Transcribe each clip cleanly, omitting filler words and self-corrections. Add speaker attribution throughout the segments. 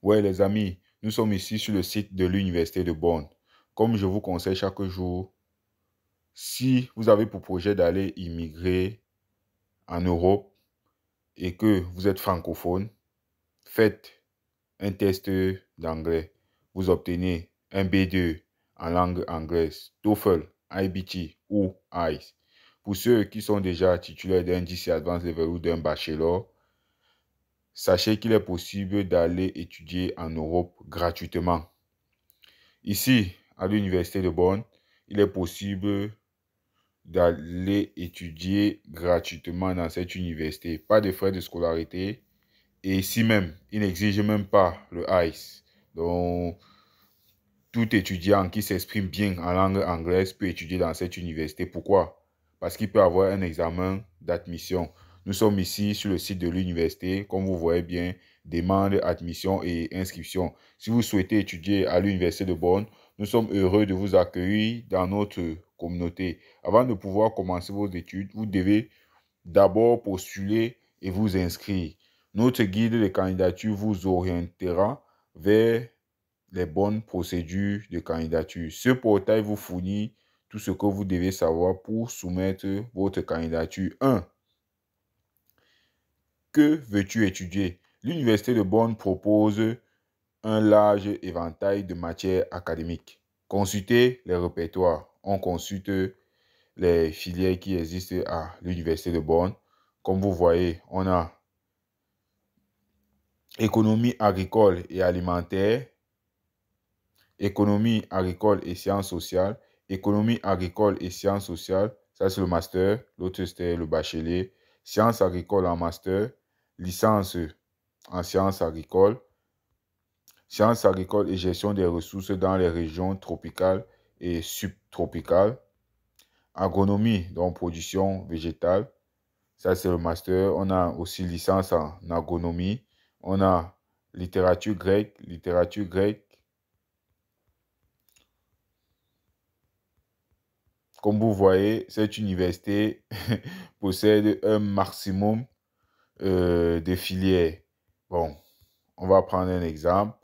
Speaker 1: Ouais, les amis, nous sommes ici sur le site de l'Université de Bonn. Comme je vous conseille chaque jour, si vous avez pour projet d'aller immigrer en Europe et que vous êtes francophone, faites un test d'anglais. Vous obtenez un B2 en langue anglaise, TOEFL, IBT ou ICE. Pour ceux qui sont déjà titulaires d'un GC Advanced Level ou d'un bachelor, sachez qu'il est possible d'aller étudier en Europe gratuitement. Ici, à l'Université de Bonn, il est possible d'aller étudier gratuitement dans cette université. Pas de frais de scolarité. Et ici même, il n'exige même pas le ICE. Donc, tout étudiant qui s'exprime bien en langue anglaise peut étudier dans cette université. Pourquoi? Parce qu'il peut avoir un examen d'admission. Nous sommes ici sur le site de l'université. Comme vous voyez bien, demande, admission et inscription. Si vous souhaitez étudier à l'université de Bonn, nous sommes heureux de vous accueillir dans notre communauté. Avant de pouvoir commencer vos études, vous devez d'abord postuler et vous inscrire. Notre guide de candidature vous orientera vers les bonnes procédures de candidature. Ce portail vous fournit tout ce que vous devez savoir pour soumettre votre candidature. 1. Que veux-tu étudier? L'Université de Bonn propose un large éventail de matières académiques. Consultez les répertoires. On consulte les filières qui existent à l'Université de Bonn. Comme vous voyez, on a économie agricole et alimentaire, économie agricole et sciences sociales, économie agricole et sciences sociales, ça c'est le master, l'autre c'était le bachelier, sciences agricoles en master, licence en sciences agricoles et gestion des ressources dans les régions tropicales et subtropicales, agronomie, donc production végétale, ça c'est le master. On a aussi licence en agronomie, on a littérature grecque. Comme vous voyez, cette université possède un maximum de filières. Bon, on va prendre un exemple.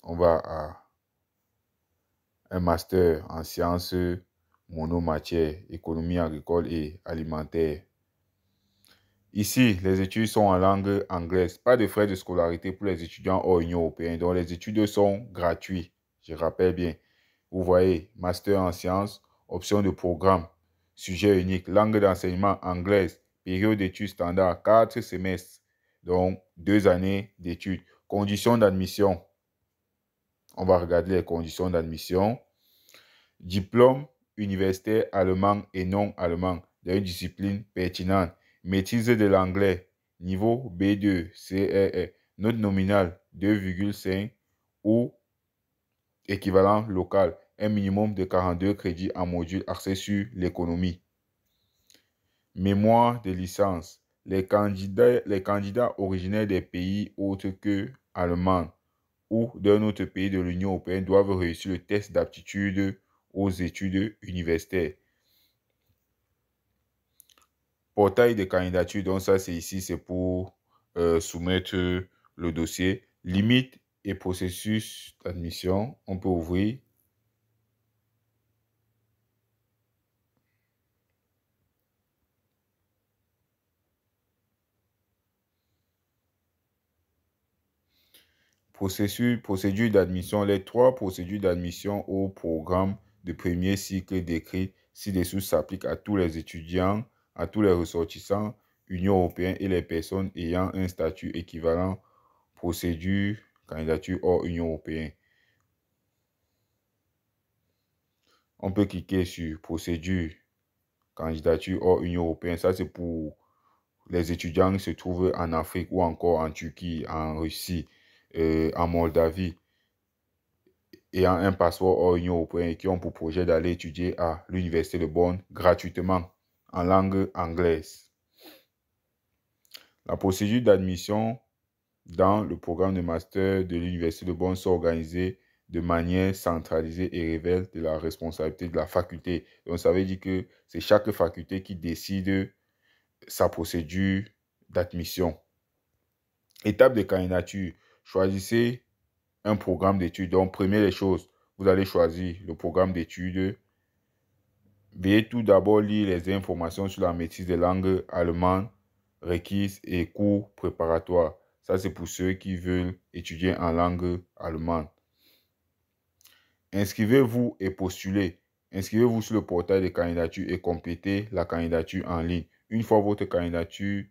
Speaker 1: On va à un master en sciences monomatières, économie agricole et alimentaire. Ici, les études sont en langue anglaise. Pas de frais de scolarité pour les étudiants hors Union européenne. Donc, les études sont gratuites. Je rappelle bien. Vous voyez, master en sciences, option de programme, sujet unique, langue d'enseignement anglaise, période d'études standard, 4 semestres, donc 2 années d'études. Conditions d'admission. On va regarder les conditions d'admission. Diplôme universitaire allemand et non allemand d'une discipline pertinente. Maîtrise de l'anglais, niveau B2, CRE, note nominale 2,5 ou équivalent local, un minimum de 42 crédits en module axé sur l'économie. Mémoire de licence. Les candidats originaires des pays autres que Allemagne ou d'un autre pays de l'Union européenne doivent réussir le test d'aptitude aux études universitaires. Portail de candidature, donc ça c'est ici, c'est pour soumettre le dossier. Limite et processus d'admission, on peut ouvrir. Procédure d'admission. Les 3 procédures d'admission au programme de premier cycle décrit ci-dessous s'appliquent à tous les étudiants, à tous les ressortissants Union européenne et les personnes ayant un statut équivalent. Procédure, candidature hors Union européenne. On peut cliquer sur procédure, candidature hors Union européenne. Ça, c'est pour les étudiants qui se trouvent en Afrique ou encore en Turquie, en Russie, en Moldavie, ayant un passeport hors Union européenne et qui ont pour projet d'aller étudier à l'Université de Bonn gratuitement en langue anglaise. La procédure d'admission dans le programme de master de l'Université de Bonn sont organisées de manière centralisée et révèle de la responsabilité de la faculté. Donc, ça veut dire que c'est chaque faculté qui décide sa procédure d'admission. Étape de candidature. choisissez un programme d'études. Donc, première des choses, vous allez choisir le programme d'études. Veuillez tout d'abord lire les informations sur la maîtrise des langues allemandes requises et cours préparatoires. Ça, c'est pour ceux qui veulent étudier en langue allemande. Inscrivez-vous et postulez. Inscrivez-vous sur le portail de candidature et complétez la candidature en ligne. Une fois votre candidature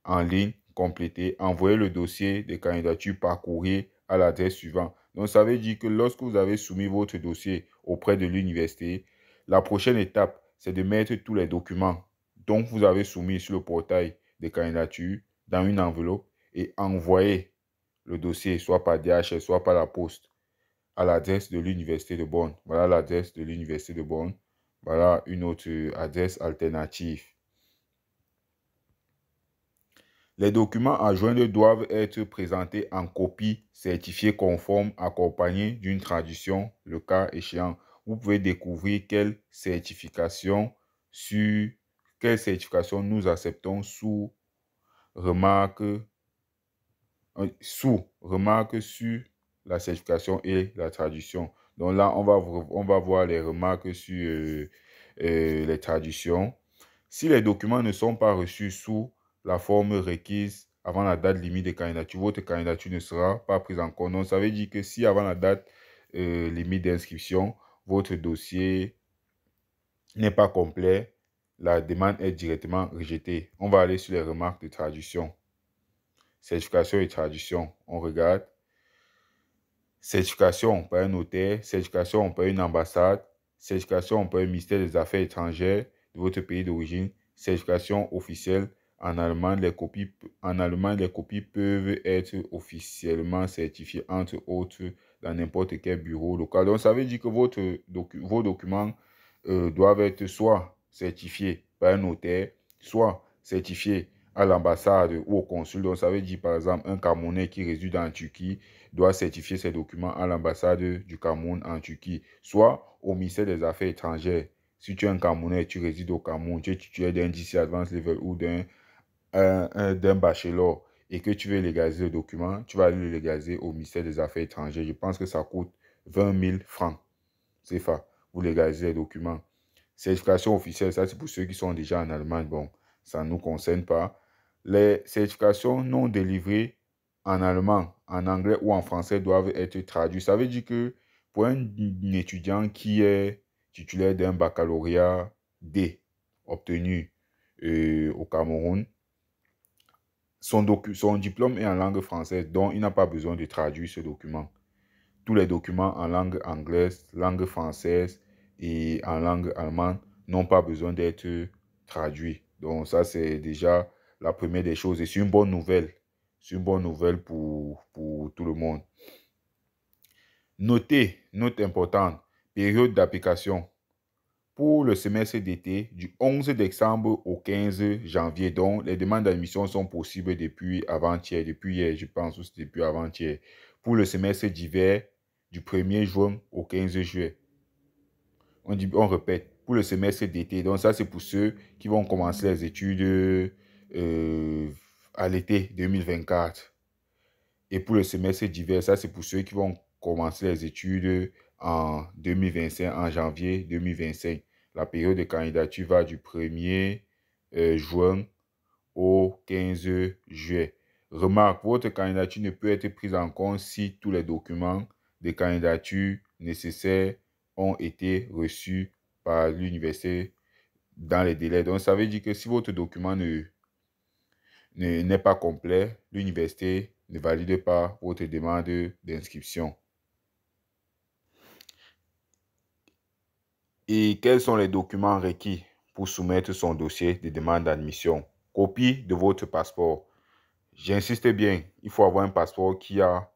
Speaker 1: en ligne complétée, envoyez le dossier de candidature par courrier à l'adresse suivante. Donc, ça veut dire que lorsque vous avez soumis votre dossier auprès de l'université, la prochaine étape, c'est de mettre tous les documents dont vous avez soumis sur le portail de candidature dans une enveloppe et envoyer le dossier soit par DHL, soit par la poste à l'adresse de l'université de Bonn. Voilà l'adresse de l'université de Bonn. Voilà une autre adresse alternative. Les documents à joindre doivent être présentés en copie certifiée conforme accompagnée d'une traduction, le cas échéant. Vous pouvez découvrir quelle certification nous acceptons sous remarque sur la certification et la traduction. Donc là, on va voir les remarques sur les traductions. Si les documents ne sont pas reçus sous la forme requise avant la date limite de candidature, votre candidature ne sera pas prise en compte. Donc, ça veut dire que si avant la date limite d'inscription, votre dossier n'est pas complet, la demande est directement rejetée. On va aller sur les remarques de traduction. Certification et traduction, on regarde. Certification par un notaire, certification par une ambassade, certification par un ministère des Affaires étrangères de votre pays d'origine, certification officielle. En Allemagne, les copies peuvent être officiellement certifiées, entre autres, dans n'importe quel bureau local. Donc, ça veut dire que vos documents doivent être soit certifiés par un notaire, soit certifiés à l'ambassade ou au consul. Donc, ça veut dire, par exemple, un Camerounais qui réside en Turquie doit certifier ses documents à l'ambassade du Cameroun en Turquie, soit au ministère des Affaires étrangères. Si tu es un Camerounais, tu résides au Cameroun, tu es titulaire d'un DC Advanced Level ou d'un bachelor et que tu veux légaliser le document, tu vas aller le légaliser au ministère des Affaires étrangères. Je pense que ça coûte 20 000 francs. C'est ça, vous légalisez les documents. Certification officielle, ça c'est pour ceux qui sont déjà en Allemagne. Bon, ça ne nous concerne pas. Les certifications non délivrées en allemand, en anglais ou en français doivent être traduites. Ça veut dire que pour un étudiant qui est titulaire d'un baccalauréat D obtenu au Cameroun, son diplôme est en langue française, donc il n'a pas besoin de traduire ce document. Tous les documents en langue anglaise, langue française et en langue allemande n'ont pas besoin d'être traduits. Donc ça, c'est déjà la première des choses. Et c'est une bonne nouvelle. C'est une bonne nouvelle pour tout le monde. Notez, note importante, période d'application. Pour le semestre d'été, du 11 décembre au 15 janvier, donc les demandes d'admission sont possibles depuis avant-hier, depuis hier, je pense, ou c'est depuis avant-hier. Pour le semestre d'hiver, du 1er juin au 15 juillet. On répète, pour le semestre d'été. Donc ça, c'est pour ceux qui vont commencer les études à l'été 2024. Et pour le semestre d'hiver, ça, c'est pour ceux qui vont commencer les études en 2025, en janvier 2025. La période de candidature va du 1er juin au 15 juillet. Remarque, votre candidature ne peut être prise en compte si tous les documents de candidature nécessaires ont été reçus par l'université dans les délais. Donc, ça veut dire que si votre document n'est pas complet, l'université ne valide pas votre demande d'inscription. Et quels sont les documents requis pour soumettre son dossier de demande d'admission? Copie de votre passeport. J'insiste bien, il faut avoir un passeport qui a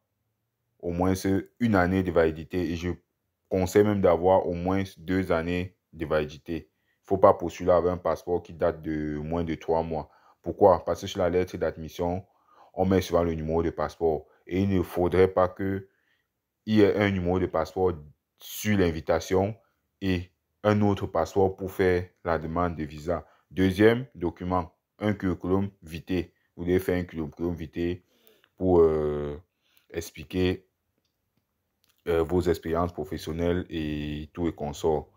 Speaker 1: au moins une année de validité et je conseille même d'avoir au moins 2 années de validité. Il ne faut pas postuler avec un passeport qui date de moins de 3 mois. Pourquoi? Parce que sur la lettre d'admission, on met souvent le numéro de passeport et il ne faudrait pas qu'il y ait un numéro de passeport sur l'invitation et un autre passeport pour faire la demande de visa. Deuxième document, un curriculum vitae. Vous devez faire un curriculum vitae pour expliquer vos expériences professionnelles et tout et consort.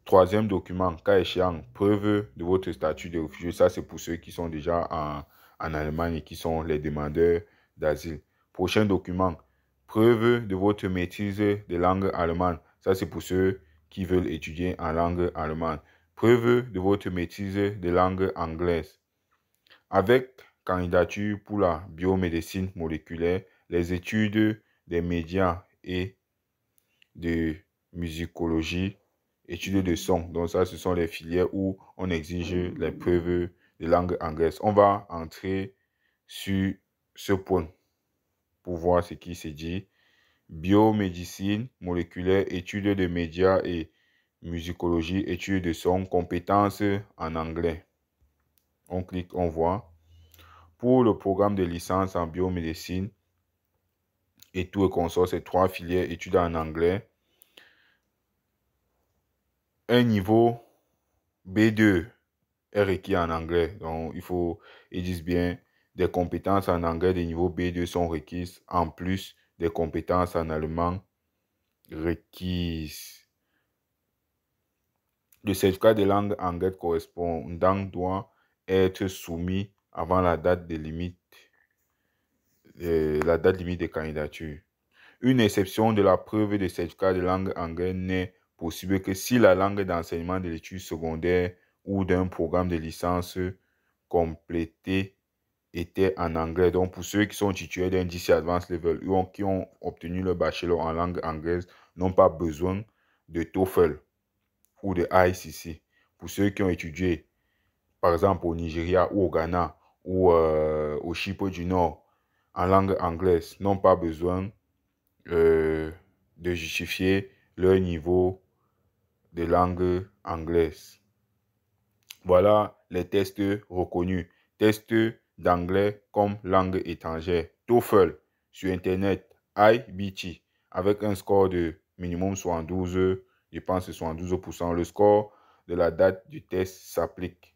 Speaker 1: Troisième document, cas échéant, preuve de votre statut de réfugié. Ça, c'est pour ceux qui sont déjà en Allemagne et qui sont les demandeurs d'asile. Prochain document, preuve de votre maîtrise de langue allemande. Ça, c'est pour ceux qui veulent étudier en langue allemande. Preuve de votre maîtrise de langue anglaise. Avec candidature pour la biomédecine moléculaire, les études des médias et de musicologie, études de son. Donc ça, ce sont les filières où on exige les preuves de langue anglaise. On va entrer sur ce point pour voir ce qui se dit. Biomédecine moléculaire, études de médias et musicologie, études de son, compétences en anglais. On clique, on voit. Pour le programme de licence en biomédecine et tout et consort, c'est 3 filières, études en anglais. Un niveau B2 est requis en anglais. Donc, ils disent bien, des compétences en anglais de niveau B2 sont requises, en plus des compétences en allemand requises. Le certificat de langue anglaise correspondant doit être soumis avant la date limite de candidature. Une exception de la preuve de certificat de langue anglaise n'est possible que si la langue d'enseignement de l'étude secondaire ou d'un programme de licence complété était en anglais. Donc, pour ceux qui sont titulaires d'un DC Advanced Level ou qui ont obtenu le bachelor en langue anglaise, n'ont pas besoin de TOEFL ou de ICC. Pour ceux qui ont étudié, par exemple, au Nigeria ou au Ghana ou au Chypre du Nord en langue anglaise, n'ont pas besoin de justifier leur niveau de langue anglaise. Voilà les tests reconnus. Tests d'anglais comme langue étrangère. TOEFL sur Internet, IBT, avec un score de minimum 72, je pense que 72%. Le score de la date du test s'applique.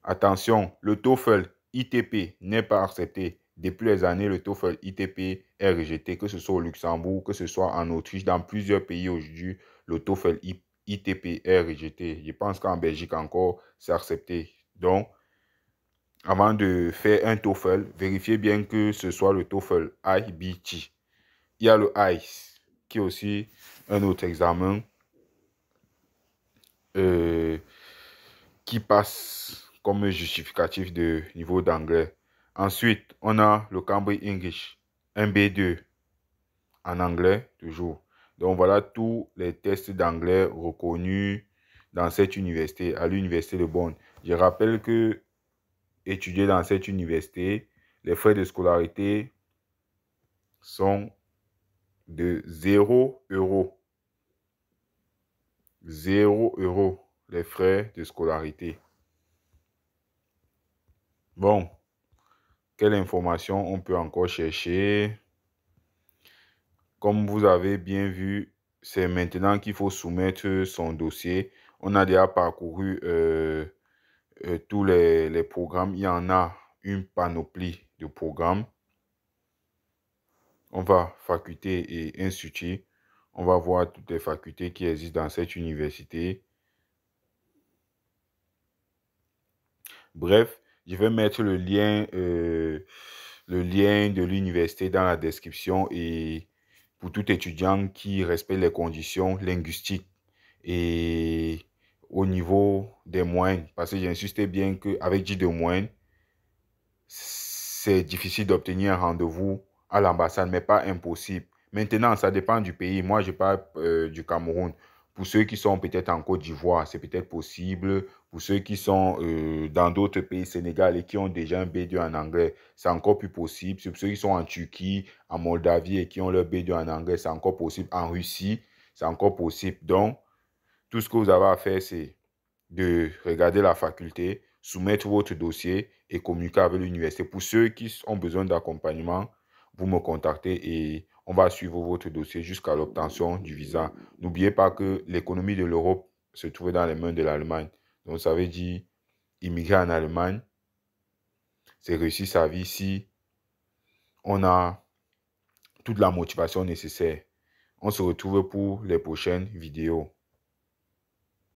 Speaker 1: Attention, le TOEFL ITP n'est pas accepté. Depuis les années, le TOEFL ITP est rejeté, que ce soit au Luxembourg, que ce soit en Autriche, dans plusieurs pays aujourd'hui, le TOEFL ITP est rejeté. Je pense qu'en Belgique encore, c'est accepté. Donc, avant de faire un TOEFL, vérifiez bien que ce soit le TOEFL IBT. Il y a le ICE, qui est aussi un autre examen qui passe comme justificatif de niveau d'anglais. Ensuite, on a le Cambridge English, un B2 en anglais, toujours. Donc, voilà tous les tests d'anglais reconnus dans cette université, à l'université de Bonn. Je rappelle que étudier dans cette université, les frais de scolarité sont de 0 €. 0 € les frais de scolarité. Bon, quelle information on peut encore chercher? Comme vous avez bien vu, c'est maintenant qu'il faut soumettre son dossier. On a déjà parcouru tous les programmes. Il y en a une panoplie de programmes. On va faculté et institut. On va voir toutes les facultés qui existent dans cette université. Bref, je vais mettre le lien de l'université dans la description et pour tout étudiant qui respecte les conditions linguistiques et au niveau des moyennes, parce que j'insiste bien qu'avec 10 de moyenne, c'est difficile d'obtenir un rendez-vous à l'ambassade, mais pas impossible. Maintenant, ça dépend du pays. Moi, je parle du Cameroun. Pour ceux qui sont peut-être en Côte d'Ivoire, c'est peut-être possible. Pour ceux qui sont dans d'autres pays, Sénégal, et qui ont déjà un B2 en anglais, c'est encore plus possible. Pour ceux qui sont en Turquie, en Moldavie et qui ont leur B2 en anglais, c'est encore possible. En Russie, c'est encore possible. Donc, tout ce que vous avez à faire, c'est de regarder la faculté, soumettre votre dossier et communiquer avec l'université. Pour ceux qui ont besoin d'accompagnement, vous me contactez et on va suivre votre dossier jusqu'à l'obtention du visa. N'oubliez pas que l'économie de l'Europe se trouve dans les mains de l'Allemagne. Donc, ça veut dire immigrer en Allemagne, c'est réussir sa vie si on a toute la motivation nécessaire. On se retrouve pour les prochaines vidéos.